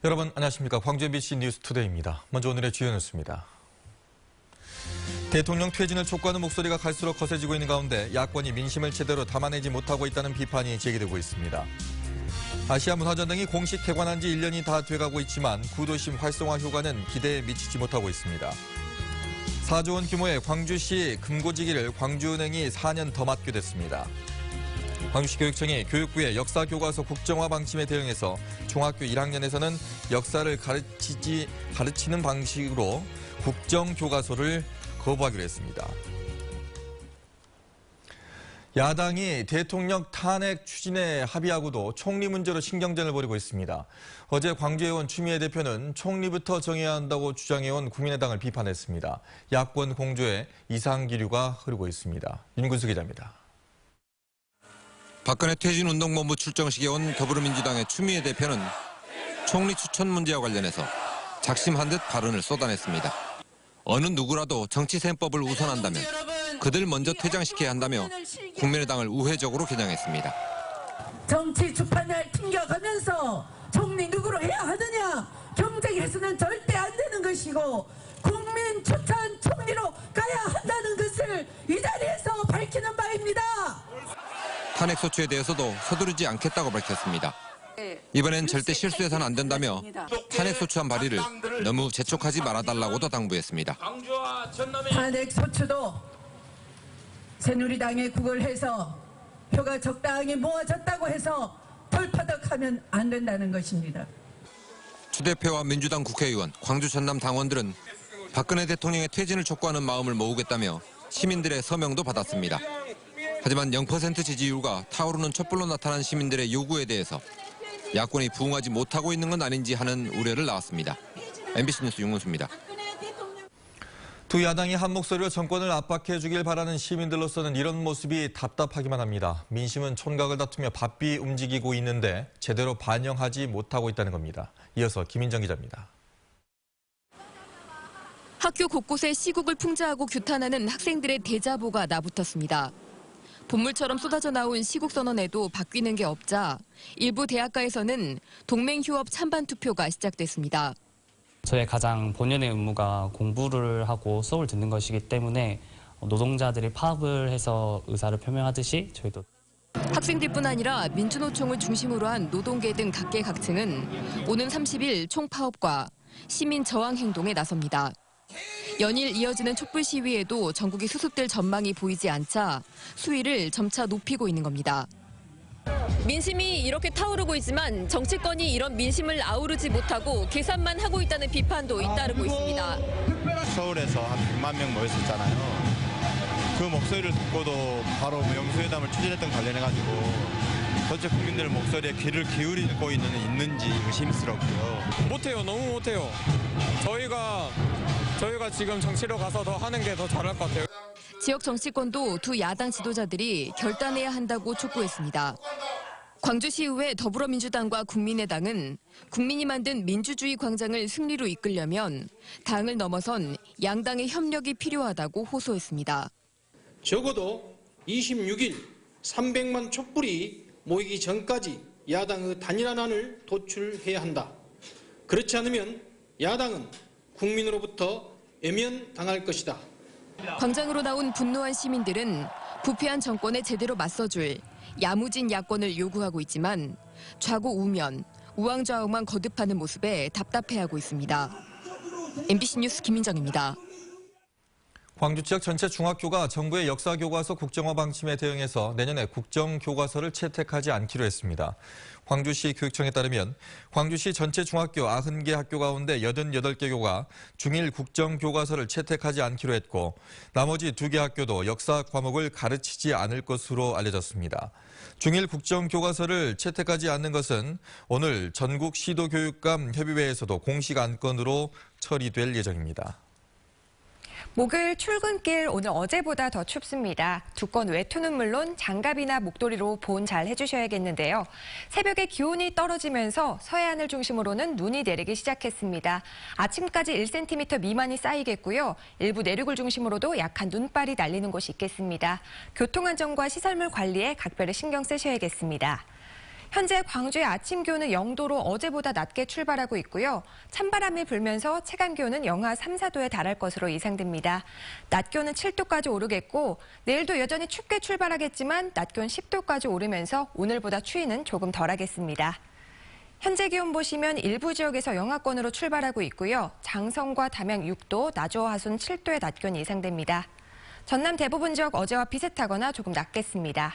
여러분 안녕하십니까. 광주 MBC 뉴스투데이입니다. 먼저 오늘의 주요 뉴스입니다. 대통령 퇴진을 촉구하는 목소리가 갈수록 거세지고 있는 가운데 야권이 민심을 제대로 담아내지 못하고 있다는 비판이 제기되고 있습니다. 아시아 문화전 등이 공식 개관한 지 1년이 다 돼가고 있지만 구도심 활성화 효과는 기대에 미치지 못하고 있습니다. 4조 원 규모의 광주시 금고지기를 광주은행이 4년 더 맡게 됐습니다. 광주시 교육청이 교육부의 역사교과서 국정화 방침에 대응해서 중학교 1학년에서는 역사를 가르치는 방식으로 국정교과서를 거부하기로 했습니다. 야당이 대통령 탄핵 추진에 합의하고도 총리 문제로 신경전을 벌이고 있습니다. 어제 광주에 온 추미애 대표는 총리부터 정해야 한다고 주장해온 국민의당을 비판했습니다. 야권 공조에 이상기류가 흐르고 있습니다. 윤근수 기자입니다. 박근혜 퇴진운동본부 출정식에 온 더불어민주당의 추미애 대표는 총리 추천 문제와 관련해서 작심한 듯 발언을 쏟아냈습니다. 어느 누구라도 정치셈법을 우선한다면 그들 먼저 퇴장시켜야 한다며 국민의당을 우회적으로 겨냥했습니다. 정치 주판을 튕겨가면서 총리 누구로 해야 하느냐, 경쟁해서는 절대 안 되는 것이고 국민 추천 총리로 가야 한다는 것을 이 자리에서 밝히는 바입니다. 탄핵 소추에 대해서도 서두르지 않겠다고 밝혔습니다. 이번엔 절대 실수해서는 안 된다며 탄핵 소추안 발의를 너무 재촉하지 말아달라고도 당부했습니다. 탄핵 소추도 새누리당에 구걸해서 표가 적당히 모아졌다고 해서 덜퍼덕하면 안 된다는 것입니다. 추 대표와 민주당 국회의원, 광주 전남 당원들은 박근혜 대통령의 퇴진을 촉구하는 마음을 모으겠다며 시민들의 서명도 받았습니다. 하지만 0% 지지율과 타오르는 촛불로 나타난 시민들의 요구에 대해서 야권이 부응하지 못하고 있는 건 아닌지 하는 우려를 낳았습니다. MBC 뉴스 윤근수입니다. 두 야당이 한 목소리로 정권을 압박해주길 바라는 시민들로서는 이런 모습이 답답하기만 합니다. 민심은 촌각을 다투며 바삐 움직이고 있는데 제대로 반영하지 못하고 있다는 겁니다. 이어서 김인정 기자입니다. 학교 곳곳에 시국을 풍자하고 규탄하는 학생들의 대자보가 나붙었습니다. 본물처럼 쏟아져 나온 시국선언에도 바뀌는 게 없자 일부 대학가에서는 동맹휴업 찬반 투표가 시작됐습니다. 저의 가장 본연의 의무가 공부를 하고 수업을 듣는 것이기 때문에 노동자들이 파업을 해서 의사를 표명하듯이 저희도. 학생들뿐 아니라 민주노총을 중심으로 한 노동계 등 각계각층은 오는 30일 총파업과 시민 저항 행동에 나섭니다. 연일 이어지는 촛불 시위에도 전국이 수습될 전망이 보이지 않자 수위를 점차 높이고 있는 겁니다. 민심이 이렇게 타오르고 있지만 정치권이 이런 민심을 아우르지 못하고 계산만 하고 있다는 비판도 잇따르고 있습니다. 서울에서 한 100만 명 모였었잖아요. 그 목소리를 듣고도 바로 영수회담을 추진했던 관련해가지고 전체 국민들 목소리에 귀를 기울이고 있는지 의심스럽고요. 못해요. 너무 못해요. 저희가 지금 정치로 가서 더 하는 게 더 잘할 것 같아요. 지역 정치권도 두 야당 지도자들이 결단해야 한다고 촉구했습니다. 광주시의회 더불어민주당과 국민의당은 국민이 만든 민주주의 광장을 승리로 이끌려면 당을 넘어선 양당의 협력이 필요하다고 호소했습니다. 적어도 26일 300만 촛불이 모이기 전까지 야당의 단일화안을 도출해야 한다. 그렇지 않으면 야당은 국민으로부터 외면당할 것이다. 광장으로 나온 분노한 시민들은 부패한 정권에 제대로 맞서줄 야무진 야권을 요구하고 있지만 좌고우면 우왕좌왕만 거듭하는 모습에 답답해하고 있습니다. MBC 뉴스 김민정입니다. 광주 지역 전체 중학교가 정부의 역사교과서 국정화 방침에 대응해서 내년에 국정교과서를 채택하지 않기로 했습니다. 광주시 교육청에 따르면 광주시 전체 중학교 90개 학교 가운데 88개 교가 중일 국정교과서를 채택하지 않기로 했고 나머지 2개 학교도 역사 과목을 가르치지 않을 것으로 알려졌습니다. 중일 국정교과서를 채택하지 않는 것은 오늘 전국 시도교육감 협의회에서도 공식 안건으로 처리될 예정입니다. 목요일 출근길 오늘 어제보다 더 춥습니다. 두꺼운 외투는 물론 장갑이나 목도리로 보온 잘 해주셔야겠는데요. 새벽에 기온이 떨어지면서 서해안을 중심으로는 눈이 내리기 시작했습니다. 아침까지 1cm 미만이 쌓이겠고요. 일부 내륙을 중심으로도 약한 눈발이 날리는 곳이 있겠습니다. 교통안전과 시설물 관리에 각별히 신경 쓰셔야겠습니다. 현재 광주의 아침 기온은 0도로 어제보다 낮게 출발하고 있고요. 찬바람이 불면서 체감 기온은 영하 3, 4도에 달할 것으로 예상됩니다. 낮 기온은 7도까지 오르겠고 내일도 여전히 춥게 출발하겠지만 낮 기온 10도까지 오르면서 오늘보다 추위는 조금 덜하겠습니다. 현재 기온 보시면 일부 지역에서 영하권으로 출발하고 있고요. 장성과 담양 6도, 나주와 하순 7도의 낮 기온 예상됩니다. 전남 대부분 지역 어제와 비슷하거나 조금 낮겠습니다.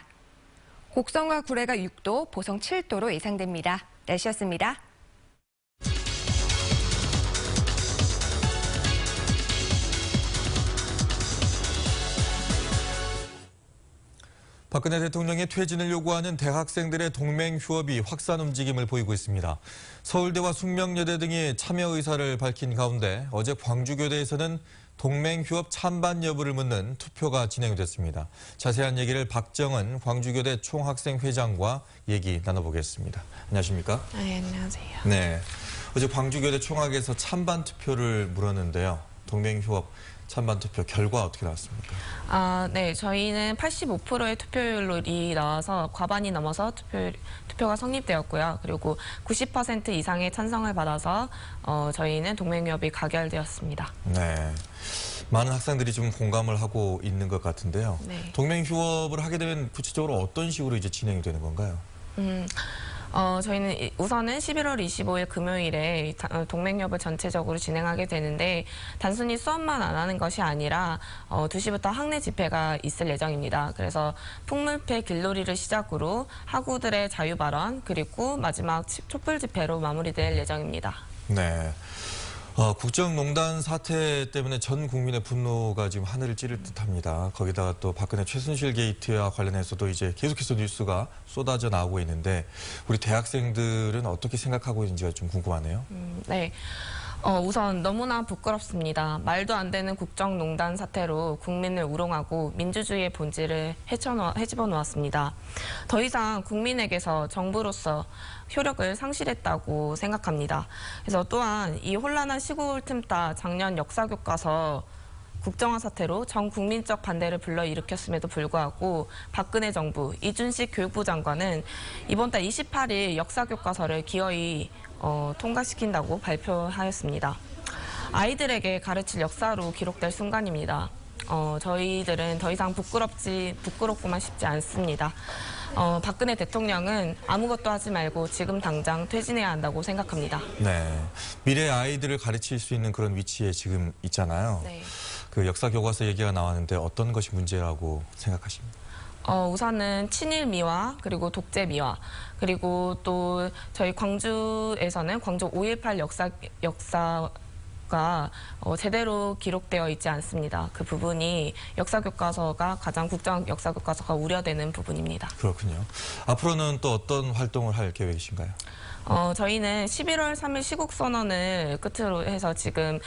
곡성과 구례가 6도, 보성 7도로 예상됩니다. 날씨였습니다. 박근혜 대통령의 퇴진을 요구하는 대학생들의 동맹 휴업이 확산 움직임을 보이고 있습니다. 서울대와 숙명여대 등이 참여 의사를 밝힌 가운데 어제 광주교대에서는 동맹 휴업 찬반 여부를 묻는 투표가 진행됐습니다. 자세한 얘기를 박정은 광주교대 총학생회장과 얘기 나눠보겠습니다. 안녕하십니까? 네, 안녕하세요. 네, 어제 광주교대 총학에서 찬반 투표를 물었는데요. 동맹 휴업 찬반 투표 결과 어떻게 나왔습니까? 네, 저희는 85%의 투표율이 나와서 과반이 넘어서 투표가 성립되었고요. 그리고 90% 이상의 찬성을 받아서 저희는 동맹휴업이 가결되었습니다. 네, 많은 학생들이 좀 공감을 하고 있는 것 같은데요. 네. 동맹휴업을 하게 되면 구체적으로 어떤 식으로 이제 진행이 되는 건가요? 저희는 우선은 11월 25일 금요일에 동맹협을 전체적으로 진행하게 되는데 단순히 수업만 안 하는 것이 아니라 2시부터 학내 집회가 있을 예정입니다. 그래서 풍물패 길놀이를 시작으로 학우들의 자유발언 그리고 마지막 촛불 집회로 마무리될 예정입니다. 네. 국정농단 사태 때문에 전 국민의 분노가 지금 하늘을 찌를 듯합니다. 거기다가 또 박근혜 최순실 게이트와 관련해서도 이제 계속해서 뉴스가 쏟아져 나오고 있는데 우리 대학생들은 어떻게 생각하고 있는지가 좀 궁금하네요. 네. 우선 너무나 부끄럽습니다. 말도 안 되는 국정농단 사태로 국민을 우롱하고 민주주의의 본질을 헤집어 놓았습니다. 더 이상 국민에게서 정부로서 효력을 상실했다고 생각합니다. 그래서 또한 이 혼란한 시국을 틈타 작년 역사교과서 국정화 사태로 전 국민적 반대를 불러일으켰음에도 불구하고 박근혜 정부 이준식 교육부 장관은 이번 달 28일 역사교과서를 기어이 통과시킨다고 발표하였습니다. 아이들에게 가르칠 역사로 기록될 순간입니다. 저희들은 더 이상 부끄럽고만 싶지 않습니다. 박근혜 대통령은 아무것도 하지 말고 지금 당장 퇴진해야 한다고 생각합니다. 네, 미래 아이들을 가르칠 수 있는 그런 위치에 지금 있잖아요. 네. 그 역사 교과서 얘기가 나왔는데 어떤 것이 문제라고 생각하십니까? 우선은 친일 미화 그리고 독재 미화 그리고 또 저희 광주에서는 광주 5.18 역사가 제대로 기록되어 있지 않습니다. 그 부분이 역사교과서가 가장 국정 역사교과서가 우려되는 부분입니다. 그렇군요. 앞으로는 또 어떤 활동을 할 계획이신가요? 저희는 11월 3일 시국선언을 끝으로 해서 지금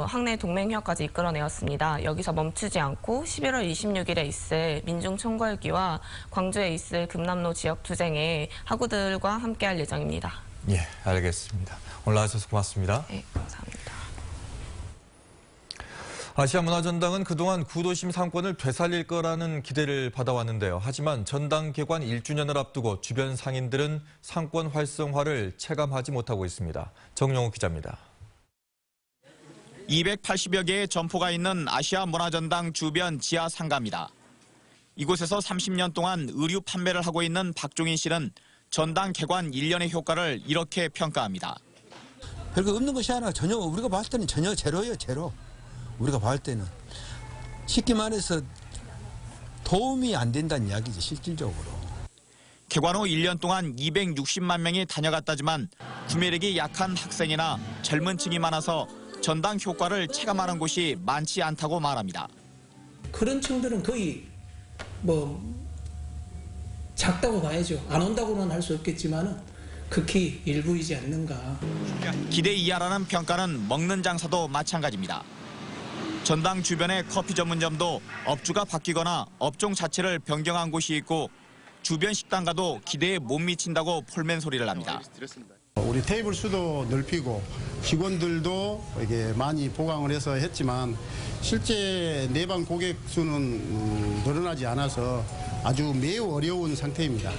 학내 동맹협까지 이끌어내었습니다. 여기서 멈추지 않고 11월 26일에 있을 민중총궐기와 광주에 있을 금남로 지역투쟁에 학우들과 함께할 예정입니다. 예, 알겠습니다. 오늘 나와주셔서 고맙습니다. 네, 감사합니다. 아시아문화전당은 그동안 구도심 상권을 되살릴 거라는 기대를 받아왔는데요. 하지만 전당 개관 1주년을 앞두고 주변 상인들은 상권 활성화를 체감하지 못하고 있습니다. 정용욱 기자입니다. 280여 개의 점포가 있는 아시아문화전당 주변 지하 상가입니다. 이곳에서 30년 동안 의류 판매를 하고 있는 박종인 씨는 전당 개관 1년의 효과를 이렇게 평가합니다. 별거 없는 것이 아니라 전혀 우리가 봤을 때는 전혀 제로예요, 제로. 우리가 봤을 때는 쉽게 말해서 도움이 안 된다는 이야기죠, 실질적으로. 개관 후 1년 동안 260만 명이 다녀갔다지만 구매력이 약한 학생이나 젊은 층이 많아서 전당 효과를 체감하는 곳이 많지 않다고 말합니다. 그런 층들은 거의 작다고 봐야죠. 안 온다고는 할 수 없겠지만 극히 일부이지 않는가. 기대 이하라는 평가는 먹는 장사도 마찬가지입니다. 전당 주변의 커피 전문점도 업주가 바뀌거나 업종 자체를 변경한 곳이 있고 주변 식당가도 기대에 못 미친다고 폴맨 소리를 합니다. 우리 테이블 수도 넓히고 직원들도 이게 많이 보강을 해서 했지만 실제 내방 고객 수는 늘어나지 않아서 아주 매우 어려운 상태입니다.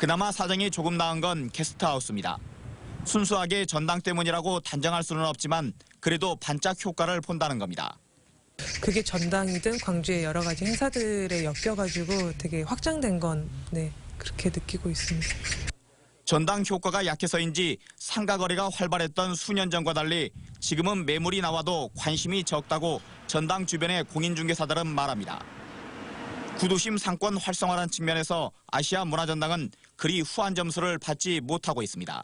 그나마 사정이 조금 나은 건 게스트하우스입니다. 순수하게 전당 때문이라고 단정할 수는 없지만 그래도 반짝 효과를 본다는 겁니다. 그게 전당이든 광주의 여러 가지 행사들에 엮여가지고 되게 확장된 건 그렇게 느끼고 있습니다. 전당 효과가 약해서인지 상가 거래가 활발했던 수년 전과 달리 지금은 매물이 나와도 관심이 적다고 전당 주변의 공인중개사들은 말합니다. 구도심 상권 활성화란 측면에서 아시아 문화전당은 그리 후한 점수를 받지 못하고 있습니다.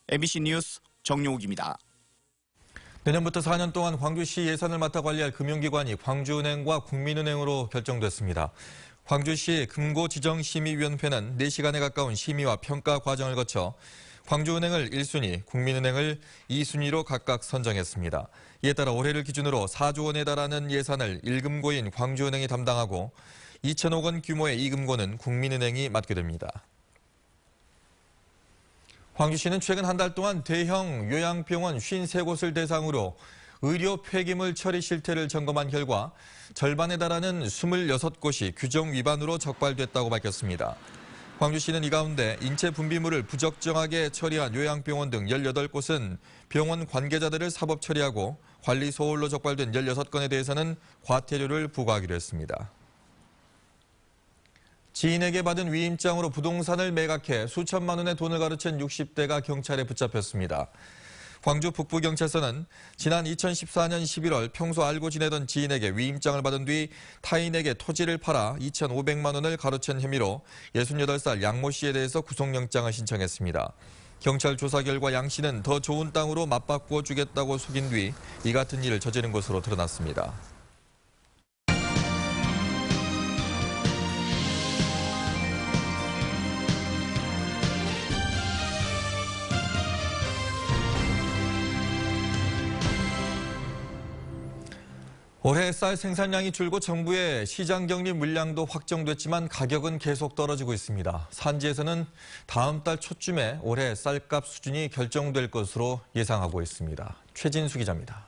MBC 뉴스 정용욱입니다. 내년부터 4년 동안 광주시 예산을 맡아 관리할 금융기관이 광주은행과 국민은행으로 결정됐습니다. 광주시 금고지정심의위원회는 4시간에 가까운 심의와 평가 과정을 거쳐 광주은행을 1순위, 국민은행을 2순위로 각각 선정했습니다. 이에 따라 올해를 기준으로 4조 원에 달하는 예산을 1금고인 광주은행이 담당하고 2천억 원 규모의 2금고는 국민은행이 맡게 됩니다. 광주시는 최근 한 달 동안 대형 요양병원 53곳을 대상으로 의료 폐기물 처리 실태를 점검한 결과 절반에 달하는 26곳이 규정 위반으로 적발됐다고 밝혔습니다. 광주시는 이 가운데 인체 분비물을 부적정하게 처리한 요양병원 등 18곳은 병원 관계자들을 사법 처리하고 관리 소홀로 적발된 16건에 대해서는 과태료를 부과하기로 했습니다. 지인에게 받은 위임장으로 부동산을 매각해 수천만 원의 돈을 가로챈 60대가 경찰에 붙잡혔습니다. 광주 북부경찰서는 지난 2014년 11월 평소 알고 지내던 지인에게 위임장을 받은 뒤 타인에게 토지를 팔아 2,500만 원을 가로챈 혐의로 68살 양모 씨에 대해서 구속영장을 신청했습니다. 경찰 조사 결과 양 씨는 더 좋은 땅으로 맞바꾸어 주겠다고 속인 뒤 이 같은 일을 저지른 것으로 드러났습니다. 올해 쌀 생산량이 줄고 정부의 시장 격리 물량도 확정됐지만 가격은 계속 떨어지고 있습니다. 산지에서는 다음 달 초쯤에 올해 쌀값 수준이 결정될 것으로 예상하고 있습니다. 최진수 기자입니다.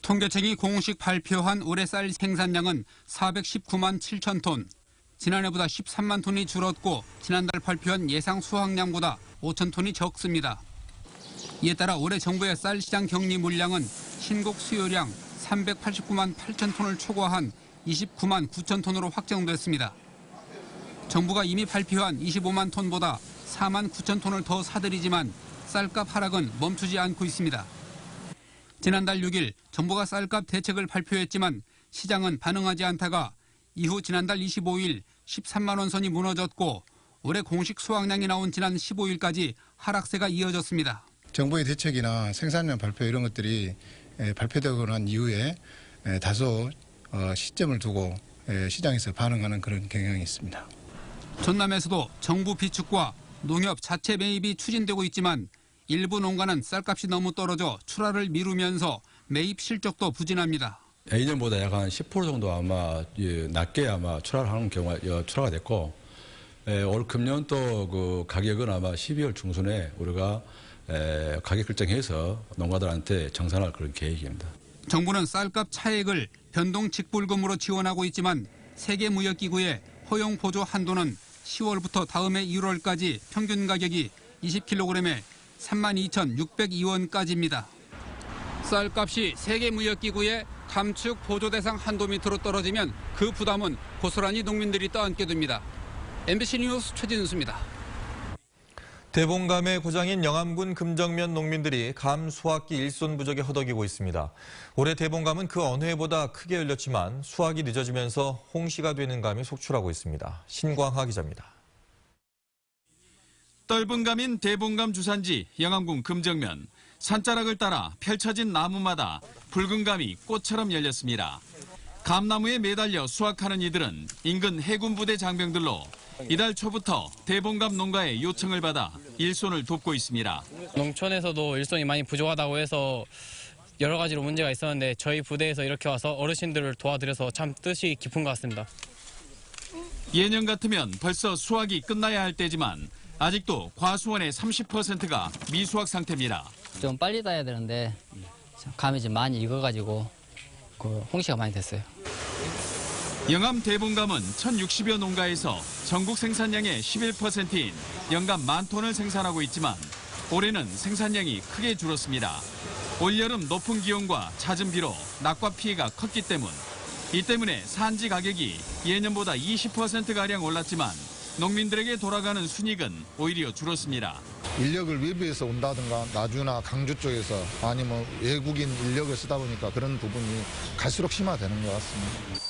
통계청이 공식 발표한 올해 쌀 생산량은 419만 7천 톤. 지난해보다 13만 톤이 줄었고 지난달 발표한 예상 수확량보다 5천 톤이 적습니다. 이에 따라 올해 정부의 쌀 시장 격리 물량은 신곡 수요량 389만 8천 톤을 초과한 29만 9천 톤으로 확정됐습니다. 정부가 이미 발표한 25만 톤보다 4만 9천 톤을 더 사들이지만 쌀값 하락은 멈추지 않고 있습니다. 지난달 6일 정부가 쌀값 대책을 발표했지만 시장은 반응하지 않다가 이후 지난달 25일 13만 원 선이 무너졌고 올해 공식 수확량이 나온 지난 15일까지 하락세가 이어졌습니다. 정부의 대책이나 생산량 발표 이런 것들이 발표되고 난 이후에 다소 시점을 두고 시장에서 반응하는 그런 경향이 있습니다. 전남에서도 정부 비축과 농협 자체 매입이 추진되고 있지만 일부 농가는 쌀값이 너무 떨어져 출하를 미루면서 매입 실적도 부진합니다. 예년보다 약 한 10% 정도 아마 낮게 아마 출하를 하는 경우가 출하가 됐고 올 금년 또 그 가격은 아마 12월 중순에 우리가 가격 결정해서 농가들한테 정산할 그런 계획입니다. 정부는 쌀값 차액을 변동 직불금으로 지원하고 있지만 세계무역기구의 허용 보조 한도는 10월부터 다음해 1월까지 평균 가격이 20kg에 32,602원까지입니다. 쌀값이 세계무역기구의 감축 보조 대상 한도 밑으로 떨어지면 그 부담은 고스란히 농민들이 떠안게 됩니다. MBC 뉴스 최진수입니다. 대봉감의 고장인 영암군 금정면 농민들이 감 수확기 일손 부족에 허덕이고 있습니다. 올해 대봉감은 그 어느 해보다 크게 열렸지만 수확이 늦어지면서 홍시가 되는 감이 속출하고 있습니다. 신광하 기자입니다. 떫은 감인 대봉감 주산지 영암군 금정면. 산자락을 따라 펼쳐진 나무마다 붉은 감이 꽃처럼 열렸습니다. 감나무에 매달려 수확하는 이들은 인근 해군부대 장병들로 이달 초부터 대봉감 농가의 요청을 받아 일손을 돕고 있습니다. 농촌에서도 일손이 많이 부족하다고 해서 여러 가지로 문제가 있었는데 저희 부대에서 이렇게 와서 어르신들을 도와드려서 참 뜻이 깊은 것 같습니다. 예년 같으면 벌써 수확이 끝나야 할 때지만 아직도 과수원의 30%가 미수확 상태입니다. 좀 빨리 따야 되는데 감이 좀 많이 익어가지고 홍시가 많이 됐어요. 영암 대봉감은 1,060여 농가에서 전국 생산량의 11%인 연간 10,000톤을 생산하고 있지만 올해는 생산량이 크게 줄었습니다. 올여름 높은 기온과 잦은 비로 낙과 피해가 컸기 때문에 산지 가격이 예년보다 20%가량 올랐지만 농민들에게 돌아가는 순이익은 오히려 줄었습니다. 인력을 외부에서 온다든가 나주나 강주 쪽에서 아니면 외국인 인력을 쓰다 보니까 그런 부분이 갈수록 심화되는 것 같습니다.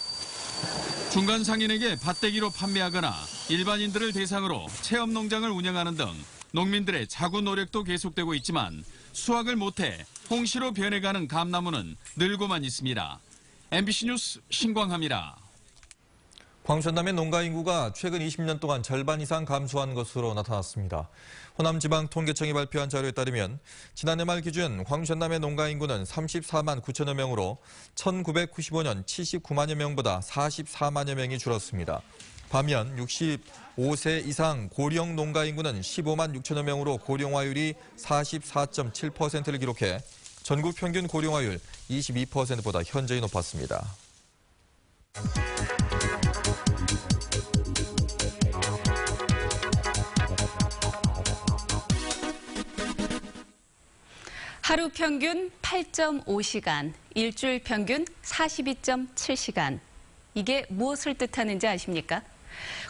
중간 상인에게 밭대기로 판매하거나 일반인들을 대상으로 체험 농장을 운영하는 등 농민들의 자구 노력도 계속되고 있지만 수확을 못해 홍시로 변해가는 감나무는 늘고만 있습니다. MBC 뉴스 신광하입니다. 광주 전남의 농가 인구가 최근 20년 동안 절반 이상 감소한 것으로 나타났습니다. 호남지방통계청이 발표한 자료에 따르면 지난해 말 기준 광주 전남의 농가 인구는 34만 9천여 명으로 1995년 79만여 명보다 44만여 명이 줄었습니다. 반면 65세 이상 고령 농가 인구는 15만 6천여 명으로 고령화율이 44.7%를 기록해 전국 평균 고령화율 22%보다 현저히 높았습니다. 하루 평균 8.5시간, 일주일 평균 42.7시간. 이게 무엇을 뜻하는지 아십니까?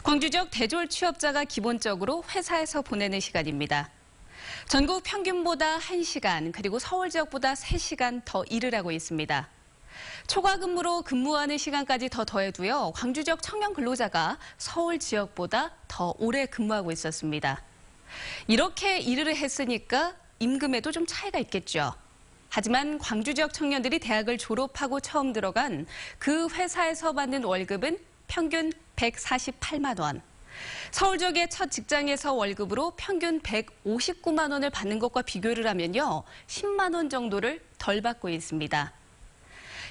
광주 지역 대졸 취업자가 기본적으로 회사에서 보내는 시간입니다. 전국 평균보다 1시간, 그리고 서울 지역보다 3시간 더 일을 하고 있습니다. 초과 근무로 근무하는 시간까지 더 더해도요, 광주 지역 청년 근로자가 서울 지역보다 더 오래 근무하고 있었습니다. 이렇게 일을 했으니까 임금에도 좀 차이가 있겠죠. 하지만 광주 지역 청년들이 대학을 졸업하고 처음 들어간 그 회사에서 받는 월급은 평균 148만 원. 서울 지역의 첫 직장에서 월급으로 평균 159만 원을 받는 것과 비교를 하면요, 10만 원 정도를 덜 받고 있습니다.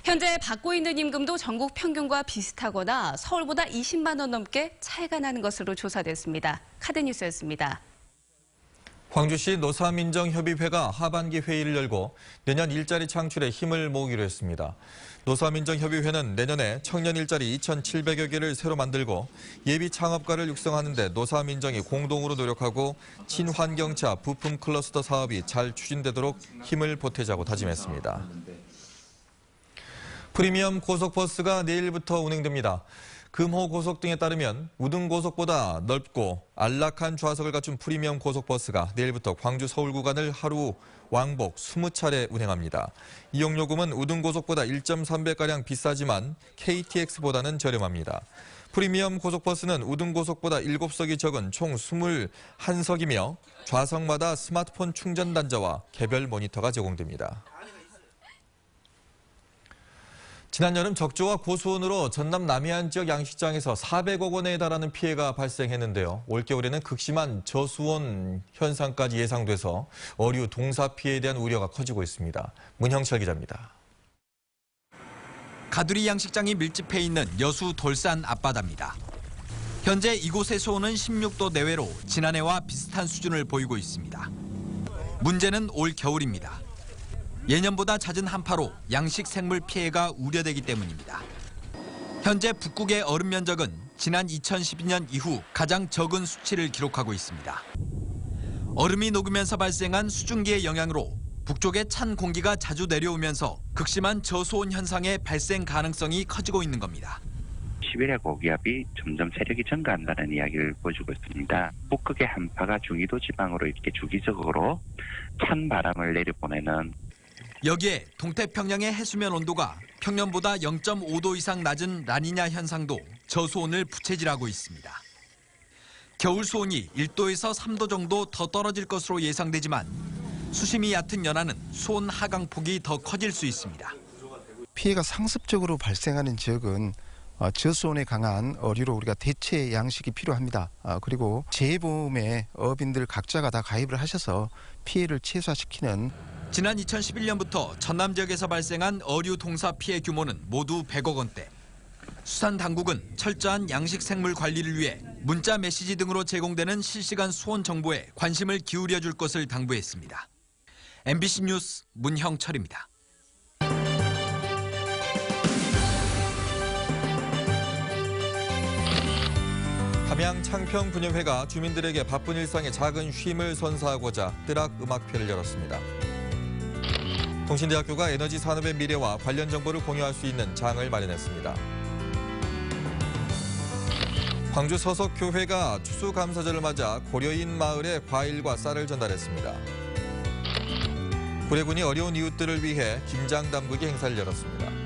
현재 받고 있는 임금도 전국 평균과 비슷하거나 서울보다 20만 원 넘게 차이가 나는 것으로 조사됐습니다. 카드뉴스였습니다. 광주시 노사민정협의회가 하반기 회의를 열고 내년 일자리 창출에 힘을 모으기로 했습니다. 노사민정협의회는 내년에 청년 일자리 2,700여 개를 새로 만들고 예비 창업가를 육성하는 데 노사민정이 공동으로 노력하고 친환경차 부품 클러스터 사업이 잘 추진되도록 힘을 보태자고 다짐했습니다. 프리미엄 고속버스가 내일부터 운행됩니다. 금호고속 등에 따르면 우등고속보다 넓고 안락한 좌석을 갖춘 프리미엄 고속버스가 내일부터 광주 서울 구간을 하루 왕복 20차례 운행합니다. 이용요금은 우등고속보다 1.3배가량 비싸지만 KTX보다는 저렴합니다. 프리미엄 고속버스는 우등고속보다 7석이 적은 총 21석이며 좌석마다 스마트폰 충전 단자와 개별 모니터가 제공됩니다. 지난 여름 적조와 고수온으로 전남 남해안 지역 양식장에서 400억 원에 달하는 피해가 발생했는데요. 올겨울에는 극심한 저수온 현상까지 예상돼서 어류 동사 피해에 대한 우려가 커지고 있습니다. 문형철 기자입니다. 가두리 양식장이 밀집해 있는 여수 돌산 앞바다입니다. 현재 이곳의 수온은 16도 내외로 지난해와 비슷한 수준을 보이고 있습니다. 문제는 올 겨울입니다. 예년보다 잦은 한파로 양식 생물 피해가 우려되기 때문입니다. 현재 북극의 얼음 면적은 지난 2012년 이후 가장 적은 수치를 기록하고 있습니다. 얼음이 녹으면서 발생한 수증기의 영향으로 북쪽에 찬 공기가 자주 내려오면서 극심한 저수온 현상의 발생 가능성이 커지고 있는 겁니다. 시베리아 고기압이 점점 세력이 증가한다는 이야기를 보여주고 있습니다. 북극의 한파가 중위도 지방으로 이렇게 주기적으로 찬 바람을 내려보내는 여기에 동태평양의 해수면 온도가 평년보다 0.5도 이상 낮은 라니냐 현상도 저수온을 부채질하고 있습니다. 겨울 수온이 1도에서 3도 정도 더 떨어질 것으로 예상되지만 수심이 얕은 연안은 수온 하강폭이 더 커질 수 있습니다. 피해가 상습적으로 발생하는 지역은 저수온에 강한 어류로 우리가 대체 양식이 필요합니다. 그리고 재보험에 어민들 각자가 다 가입을 하셔서 피해를 최소화시키는 지난 2011년부터 전남 지역에서 발생한 어류 동사 피해 규모는 모두 100억 원대. 수산 당국은 철저한 양식 생물 관리를 위해 문자 메시지 등으로 제공되는 실시간 수온 정보에 관심을 기울여 줄 것을 당부했습니다. MBC 뉴스 문형철입니다. 담양 창평분유회가 주민들에게 바쁜 일상에 작은 쉼을 선사하고자 뜨락 음악회를 열었습니다. 통신대학교가 에너지 산업의 미래와 관련 정보를 공유할 수 있는 장을 마련했습니다. 광주 서석교회가 추수감사절을 맞아 고려인 마을에 과일과 쌀을 전달했습니다. 구례군이 어려운 이웃들을 위해 김장 담그기 행사를 열었습니다.